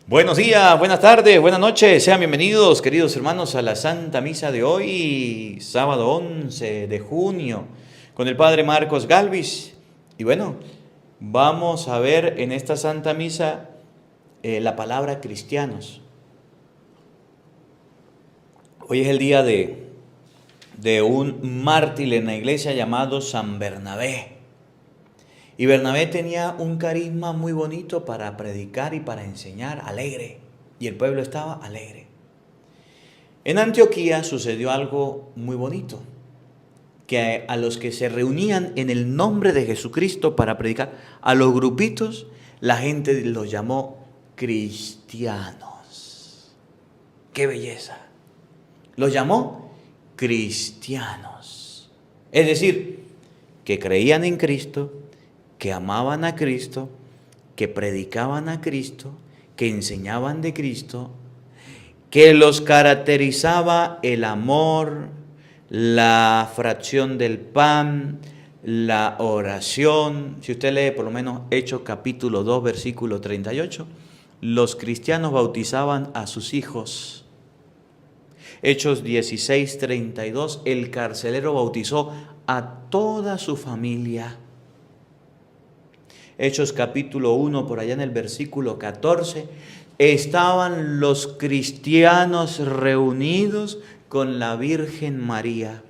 Buenos días, buenas tardes, buenas noches, sean bienvenidos queridos hermanos a la Santa Misa de hoy, sábado 11 de junio, con el Padre Marcos Galvis. Y bueno, vamos a ver en esta Santa Misa la palabra cristianos. Hoy es el día de un mártir en la iglesia llamado San Bernabé. Y Bernabé tenía un carisma muy bonito para predicar y para enseñar, alegre. Y el pueblo estaba alegre. En Antioquía sucedió algo muy bonito, que a los que se reunían en el nombre de Jesucristo para predicar, a los grupitos, la gente los llamó cristianos. ¡Qué belleza! Los llamó cristianos. Es decir, que creían en Cristo, que amaban a Cristo, que predicaban a Cristo, que enseñaban de Cristo, que los caracterizaba el amor, la fracción del pan, la oración. Si usted lee por lo menos Hechos capítulo 2, versículo 38, los cristianos bautizaban a sus hijos. Hechos 16, 32, el carcelero bautizó a toda su familia. Hechos capítulo 1, por allá en el versículo 14, estaban los cristianos reunidos con la Virgen María.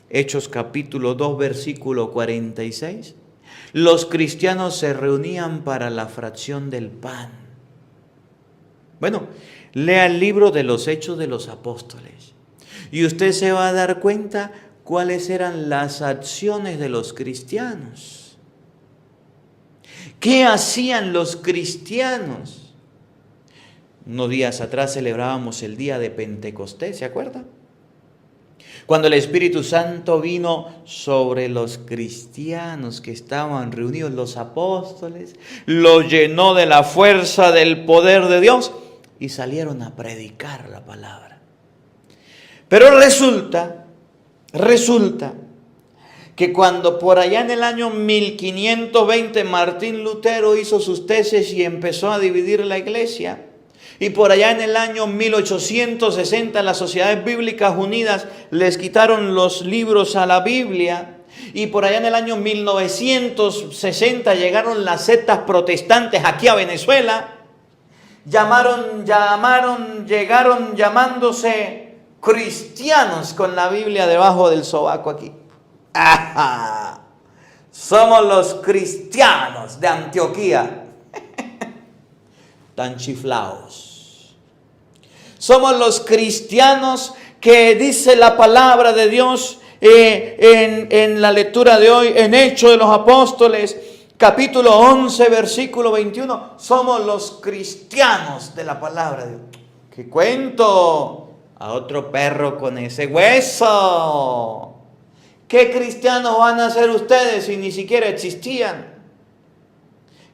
Hechos capítulo 2, versículo 46, los cristianos se reunían para la fracción del pan. Bueno, lea el libro de los Hechos de los Apóstoles y usted se va a dar cuenta cuáles eran las acciones de los cristianos. ¿Qué hacían los cristianos? Unos días atrás celebrábamos el día de Pentecostés, ¿se acuerdan? Cuando el Espíritu Santo vino sobre los cristianos que estaban reunidos, los apóstoles, los llenó de la fuerza del poder de Dios y salieron a predicar la palabra. Pero resulta que cuando por allá en el año 1520 Martín Lutero hizo sus tesis y empezó a dividir la iglesia, y por allá en el año 1860 las Sociedades Bíblicas Unidas les quitaron los libros a la Biblia, y por allá en el año 1960 llegaron las sectas protestantes aquí a Venezuela, llegaron llamándose cristianos con la Biblia debajo del sobaco aquí. ¡Ajá! Somos los cristianos de Antioquía. Tan chiflaos. Somos los cristianos que dice la palabra de Dios en la lectura de hoy, en Hechos de los Apóstoles, capítulo 11, versículo 21. Somos los cristianos de la palabra de Dios. ¿Qué cuento? A otro perro con ese hueso. ¿Qué cristianos van a ser ustedes si ni siquiera existían?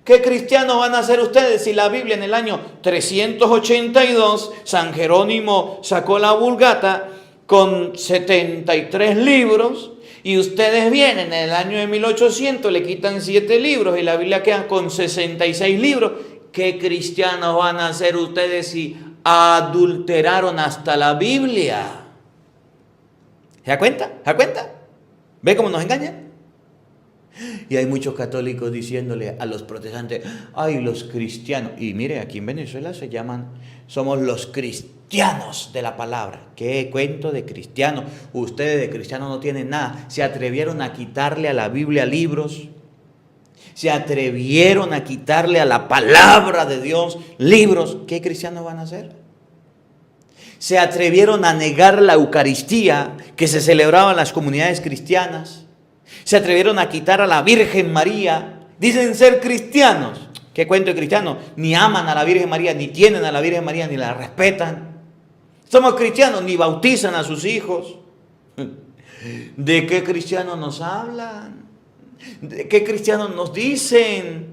¿Qué cristianos van a ser ustedes si la Biblia en el año 382, San Jerónimo sacó la Vulgata con 73 libros y ustedes vienen en el año de 1800, le quitan 7 libros y la Biblia queda con 66 libros? ¿Qué cristianos van a ser ustedes si adulteraron hasta la Biblia? ¿Se da cuenta? ¿Se da cuenta? ¿Ve cómo nos engañan? Y hay muchos católicos diciéndole a los protestantes, ay, los cristianos. Y mire, aquí en Venezuela se llaman, somos los cristianos de la palabra. ¿Qué cuento de cristianos? Ustedes de cristianos no tienen nada. Se atrevieron a quitarle a la Biblia libros. Se atrevieron a quitarle a la palabra de Dios libros. ¿Qué cristianos van a hacer? Se atrevieron a negar la Eucaristía que se celebraba en las comunidades cristianas. Se atrevieron a quitar a la Virgen María. Dicen ser cristianos. ¿Qué cuento de cristianos? Ni aman a la Virgen María, ni tienen a la Virgen María, ni la respetan. Somos cristianos, ni bautizan a sus hijos. ¿De qué cristianos nos hablan? ¿De qué cristianos nos dicen?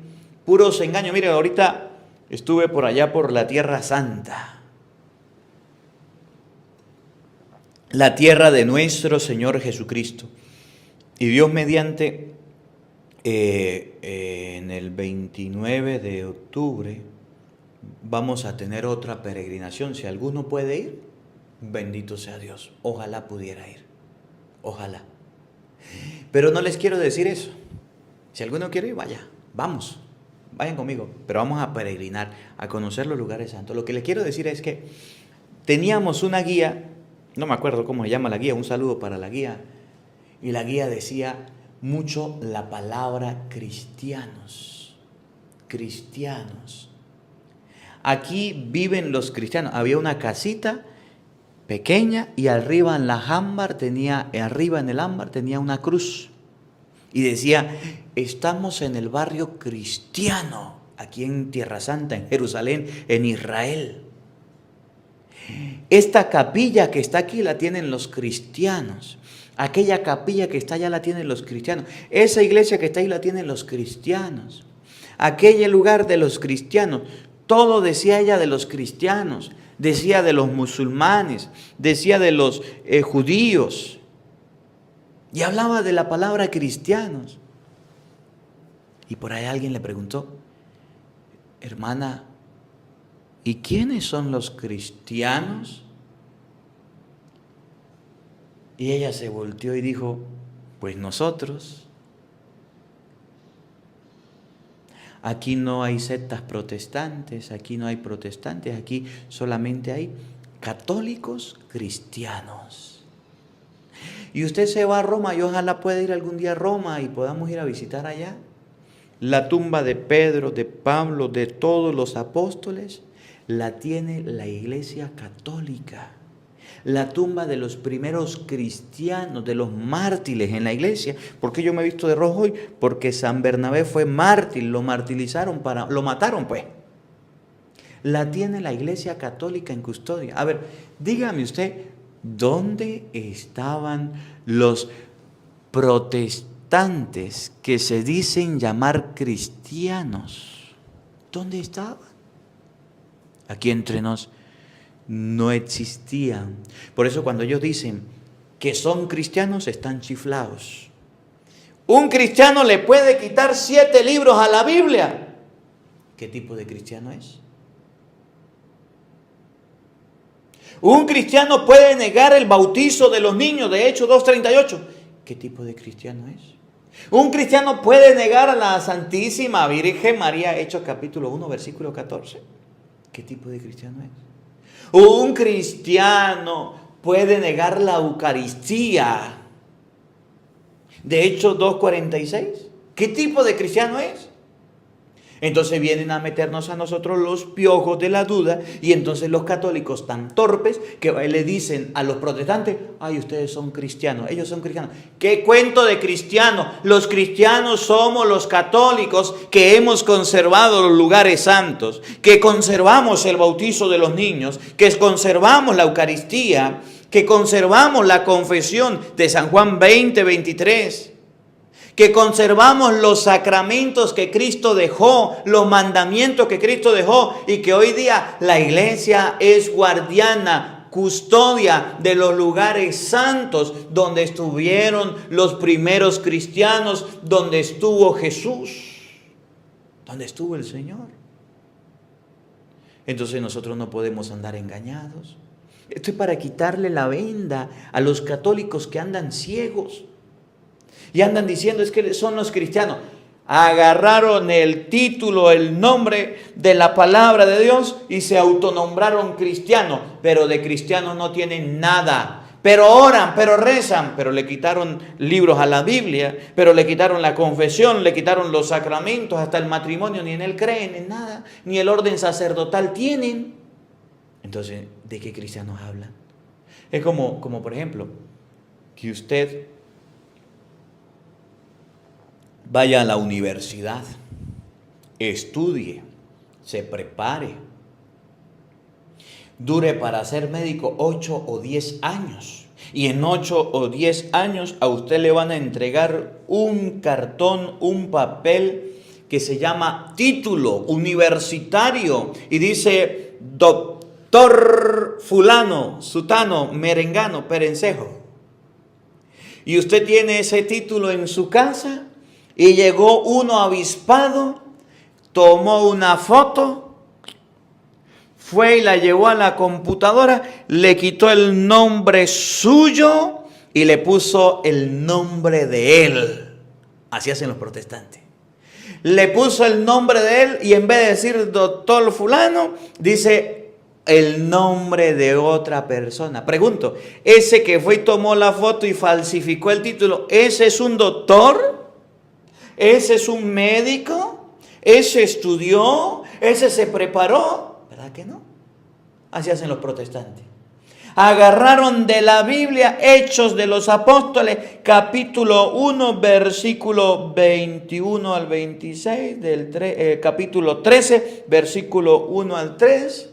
Puros engaños. Mire, ahorita estuve por allá por la Tierra Santa. La tierra de nuestro Señor Jesucristo. Y Dios mediante, en el 29 de octubre vamos a tener otra peregrinación. Si alguno puede ir, bendito sea Dios. Ojalá pudiera ir. Ojalá. Pero no les quiero decir eso. Si alguno quiere ir, vaya, vamos. Vayan conmigo. Pero vamos a peregrinar, a conocer los lugares santos. Lo que les quiero decir es que teníamos una guía, no me acuerdo cómo se llama la guía, un saludo para la guía. Y la guía decía mucho la palabra cristianos. Cristianos. Aquí viven los cristianos. Había una casita pequeña y arriba en la ámbar arriba en el ámbar tenía una cruz. Y decía, estamos en el barrio cristiano, aquí en Tierra Santa, en Jerusalén, en Israel. Esta capilla que está aquí la tienen los cristianos. Aquella capilla que está allá la tienen los cristianos. Esa iglesia que está ahí la tienen los cristianos. Aquel lugar de los cristianos. Todo decía ella de los cristianos. Decía de los musulmanes. Decía de los judíos. Y hablaba de la palabra cristianos. Y por ahí alguien le preguntó, hermana, ¿y quiénes son los cristianos? Y ella se volteó y dijo, pues nosotros. Aquí no hay sectas protestantes, aquí no hay protestantes, aquí solamente hay católicos cristianos. Y usted se va a Roma y ojalá pueda ir algún día a Roma y podamos ir a visitar allá la tumba de Pedro, de Pablo, de todos los apóstoles, la tiene la Iglesia Católica. La tumba de los primeros cristianos, de los mártires en la iglesia. ¿Por qué yo me he visto de rojo hoy? Porque San Bernabé fue mártir, lo martirizaron, lo mataron pues. La tiene la Iglesia Católica en custodia. A ver, dígame usted, ¿dónde estaban los protestantes que se dicen llamar cristianos? ¿Dónde estaban? Aquí entre nos no existían. Por eso cuando ellos dicen que son cristianos, están chiflados. Un cristiano le puede quitar 7 libros a la Biblia. ¿Qué tipo de cristiano es? Un cristiano puede negar el bautizo de los niños, de Hechos 2:38. ¿Qué tipo de cristiano es? Un cristiano puede negar a la Santísima Virgen María, Hechos capítulo 1, versículo 14. ¿Qué tipo de cristiano es? Un cristiano puede negar la Eucaristía, de Hechos 2:46. ¿Qué tipo de cristiano es? Entonces vienen a meternos a nosotros los piojos de la duda y entonces los católicos tan torpes que le dicen a los protestantes, ay, ustedes son cristianos, ellos son cristianos. ¿Qué cuento de cristianos? Los cristianos somos los católicos que hemos conservado los lugares santos, que conservamos el bautizo de los niños, que conservamos la Eucaristía, que conservamos la confesión de San Juan 20:23. Que conservamos los sacramentos que Cristo dejó, los mandamientos que Cristo dejó y que hoy día la iglesia es guardiana, custodia de los lugares santos donde estuvieron los primeros cristianos, donde estuvo Jesús, donde estuvo el Señor. Entonces nosotros no podemos andar engañados. Esto es para quitarle la venda a los católicos que andan ciegos. Y andan diciendo es que son los cristianos. Agarraron el título, el nombre de la palabra de Dios y se autonombraron cristianos. Pero de cristianos no tienen nada. Pero oran, pero rezan, pero le quitaron libros a la Biblia, pero le quitaron la confesión, le quitaron los sacramentos, hasta el matrimonio, ni en él creen, en nada, ni el orden sacerdotal tienen. Entonces, ¿de qué cristianos hablan? Es como por ejemplo, que usted vaya a la universidad, estudie, se prepare, dure para ser médico 8 o 10 años. Y en 8 o 10 años a usted le van a entregar un cartón, un papel que se llama título universitario. Y dice doctor fulano, sutano, merengano, perencejo. Y usted tiene ese título en su casa. Y llegó uno avispado, tomó una foto fue y la llevó a la computadora, le quitó el nombre suyo y le puso el nombre de él. Así hacen los protestantes. Le puso el nombre de él y en vez de decir doctor fulano, dice el nombre de otra persona. Pregunto, ese que fue y tomó la foto y falsificó el título, ¿ese es un doctor? ¿Ese es un médico? ¿Ese estudió? ¿Ese se preparó? ¿Verdad que no? Así hacen los protestantes. Agarraron de la Biblia Hechos de los Apóstoles, capítulo 1, versículo 21 al 26, capítulo 13, versículo 1 al 3,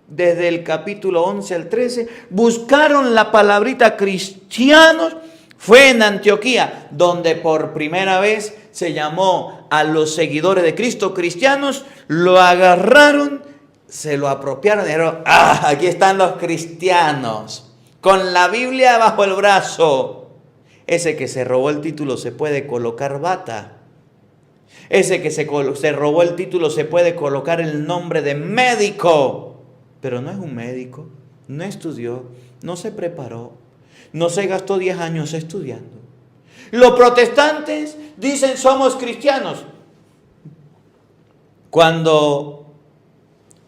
desde el capítulo 11 al 13, buscaron la palabrita cristianos. Fue en Antioquía donde por primera vez se llamó a los seguidores de Cristo cristianos, lo agarraron, se lo apropiaron y dijeron, aquí están los cristianos, con la Biblia bajo el brazo. Ese que se robó el título se puede colocar bata. Ese que se robó el título se puede colocar el nombre de médico. Pero no es un médico, no estudió, no se preparó, no se gastó 10 años estudiando. Los protestantes dicen somos cristianos. Cuando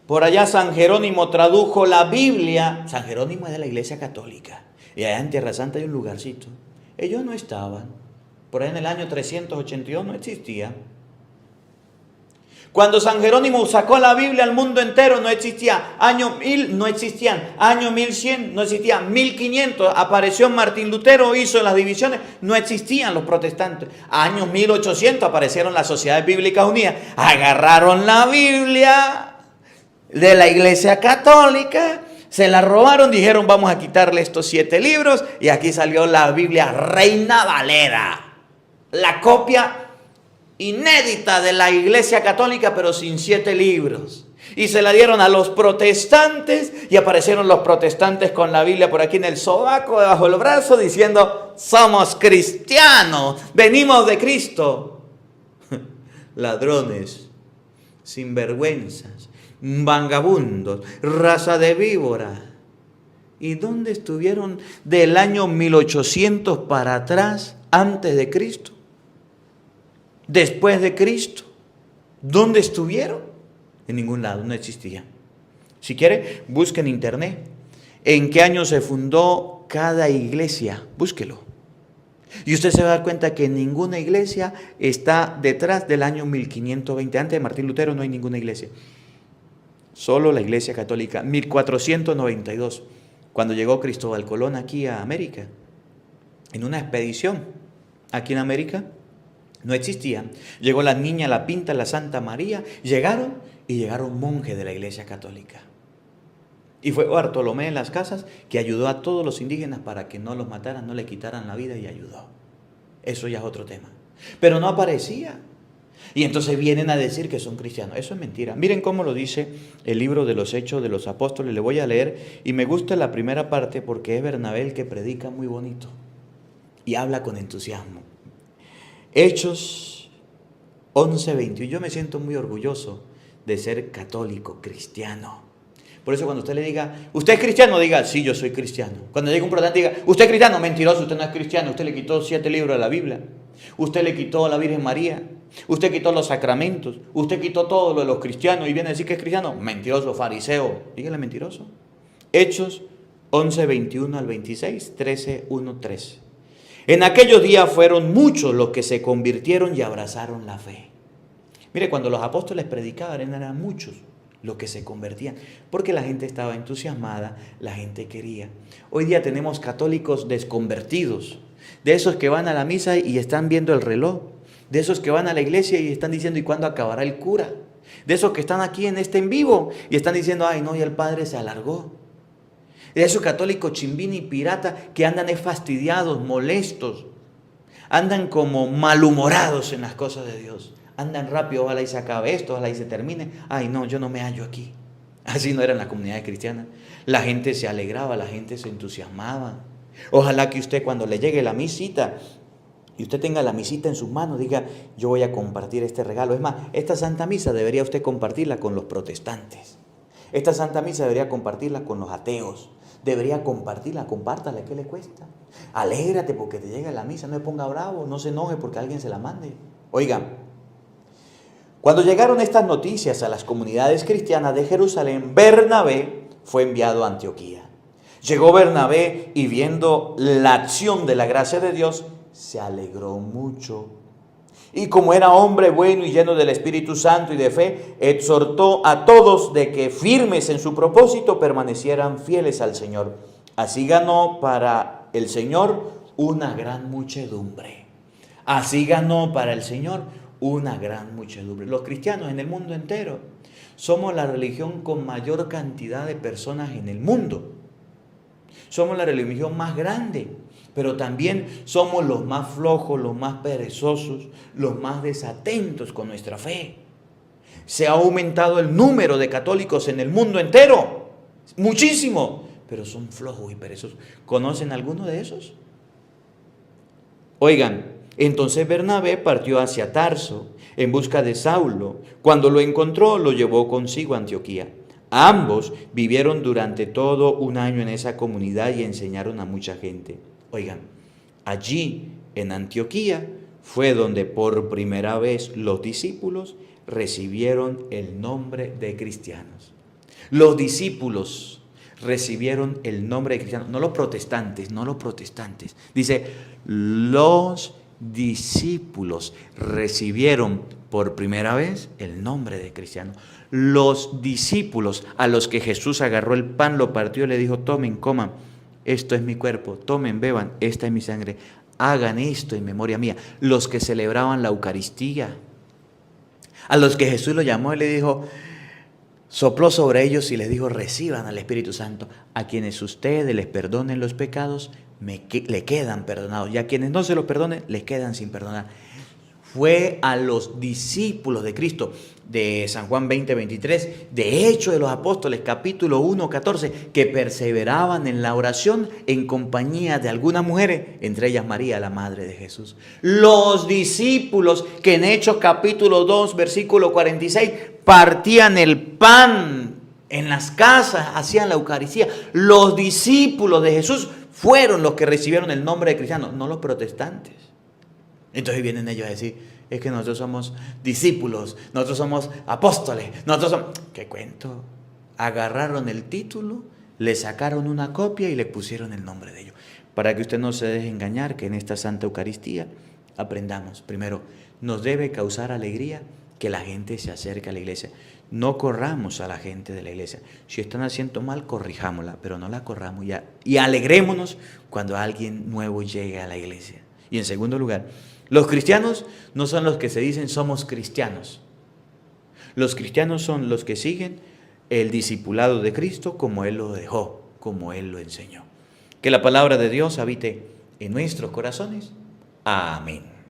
por allá San Jerónimo tradujo la Biblia, San Jerónimo es de la Iglesia Católica, y allá en Tierra Santa hay un lugarcito. Ellos no estaban, por ahí en el año 382 no existía. Cuando San Jerónimo sacó la Biblia al mundo entero, no existía. Año 1000 no existían. Año 1100 no existía. 1500 apareció Martín Lutero, hizo las divisiones. No existían los protestantes. Año 1800 aparecieron las Sociedades Bíblicas Unidas. Agarraron la Biblia de la Iglesia Católica, se la robaron, dijeron vamos a quitarle estos 7 libros. Y aquí salió la Biblia Reina Valera. La copia inédita de la Iglesia Católica, pero sin 7 libros. Y se la dieron a los protestantes y aparecieron los protestantes con la Biblia por aquí en el sobaco, debajo del brazo, diciendo, somos cristianos, venimos de Cristo. Ladrones, sinvergüenzas, vagabundos, raza de víbora. ¿Y dónde estuvieron del año 1800 para atrás, antes de Cristo? Después de Cristo, ¿dónde estuvieron? En ningún lado, no existía. Si quiere, busque en internet en qué año se fundó cada iglesia, búsquelo. Y usted se va a dar cuenta que ninguna iglesia está detrás del año 1520. Antes de Martín Lutero no hay ninguna iglesia. Solo la Iglesia Católica. 1492, cuando llegó Cristóbal Colón aquí a América, en una expedición aquí en América. No existían. Llegó la Niña, la Pinta, la Santa María. Llegaron monjes de la Iglesia Católica. Y fue Bartolomé en las Casas que ayudó a todos los indígenas para que no los mataran, no le quitaran la vida y ayudó. Eso ya es otro tema. Pero no aparecía. Y entonces vienen a decir que son cristianos. Eso es mentira. Miren cómo lo dice el libro de los Hechos de los Apóstoles. Le voy a leer y me gusta la primera parte porque es Bernabé el que predica muy bonito y habla con entusiasmo. Hechos 11:21. Yo me siento muy orgulloso de ser católico, cristiano. Por eso cuando usted le diga, ¿usted es cristiano? Diga, sí, yo soy cristiano. Cuando llegue un protestante diga, ¿usted es cristiano? Mentiroso, usted no es cristiano. Usted le quitó 7 libros de la Biblia. Usted le quitó a la Virgen María. Usted quitó los sacramentos. Usted quitó todo lo de los cristianos y viene a decir que es cristiano. Mentiroso, fariseo. Dígale mentiroso. Hechos 11:21 al 26, 13:1-13. En aquellos días fueron muchos los que se convirtieron y abrazaron la fe. Mire, cuando los apóstoles predicaban eran muchos los que se convertían, porque la gente estaba entusiasmada, la gente quería. Hoy día tenemos católicos desconvertidos, de esos que van a la misa y están viendo el reloj, de esos que van a la iglesia y están diciendo ¿y cuándo acabará el cura? De esos que están aquí en este en vivo y están diciendo ay no, y el padre se alargó. De esos católicos chimbini y pirata que andan fastidiados, molestos, andan como malhumorados en las cosas de Dios. Andan rápido, ojalá y se acabe esto, ojalá y se termine. Ay no, yo no me hallo aquí. Así no eran las comunidades cristianas. La gente se alegraba, la gente se entusiasmaba. Ojalá que usted cuando le llegue la misita y usted tenga la misita en sus manos, diga, yo voy a compartir este regalo. Es más, esta Santa Misa debería usted compartirla con los protestantes. Esta Santa Misa debería compartirla con los ateos. Debería compartirla, compártala, ¿qué le cuesta? Alégrate porque te llega la misa, no se ponga bravo, no se enoje porque alguien se la mande. Oigan, cuando llegaron estas noticias a las comunidades cristianas de Jerusalén, Bernabé fue enviado a Antioquía. Llegó Bernabé y viendo la acción de la gracia de Dios, se alegró mucho. Y como era hombre bueno y lleno del Espíritu Santo y de fe, exhortó a todos de que firmes en su propósito permanecieran fieles al Señor. Así ganó para el Señor una gran muchedumbre. Así ganó para el Señor una gran muchedumbre. Los cristianos en el mundo entero somos la religión con mayor cantidad de personas en el mundo. Somos la religión más grande, pero también somos los más flojos, los más perezosos, los más desatentos con nuestra fe. Se ha aumentado el número de católicos en el mundo entero, muchísimo, pero son flojos y perezosos. ¿Conocen alguno de esos? Oigan, entonces Bernabé partió hacia Tarso en busca de Saulo. Cuando lo encontró, lo llevó consigo a Antioquía. Ambos vivieron durante todo un año en esa comunidad y enseñaron a mucha gente. Oigan, allí en Antioquía fue donde por primera vez los discípulos recibieron el nombre de cristianos. Los discípulos recibieron el nombre de cristianos, no los protestantes, no los protestantes. Dice, los discípulos recibieron por primera vez el nombre de cristiano. Los discípulos a los que Jesús agarró el pan, lo partió y le dijo, tomen, coman, esto es mi cuerpo, tomen, beban, esta es mi sangre, hagan esto en memoria mía. Los que celebraban la Eucaristía, a los que Jesús lo llamó y le dijo, sopló sobre ellos y les dijo, reciban al Espíritu Santo. A quienes ustedes les perdonen los pecados, le quedan perdonados, y a quienes no se los perdonen, les quedan sin perdonar. Fue a los discípulos de Cristo, de San Juan 20:23, de Hechos de los Apóstoles, capítulo 1:14, que perseveraban en la oración en compañía de algunas mujeres, entre ellas María, la madre de Jesús. Los discípulos que en Hechos capítulo 2, versículo 46, partían el pan en las casas, hacían la Eucaristía. Los discípulos de Jesús fueron los que recibieron el nombre de cristianos, no los protestantes. Entonces vienen ellos a decir, es que nosotros somos discípulos, nosotros somos apóstoles, nosotros somos... ¿Qué cuento? Agarraron el título, le sacaron una copia y le pusieron el nombre de ellos. Para que usted no se deje engañar, que en esta Santa Eucaristía aprendamos. Primero, nos debe causar alegría que la gente se acerque a la iglesia. No corramos a la gente de la iglesia. Si están haciendo mal, corrijámosla, pero no la corramos ya. Y alegrémonos cuando alguien nuevo llegue a la iglesia. Y en segundo lugar, los cristianos no son los que se dicen somos cristianos. Los cristianos son los que siguen el discipulado de Cristo como Él lo dejó, como Él lo enseñó. Que la palabra de Dios habite en nuestros corazones. Amén.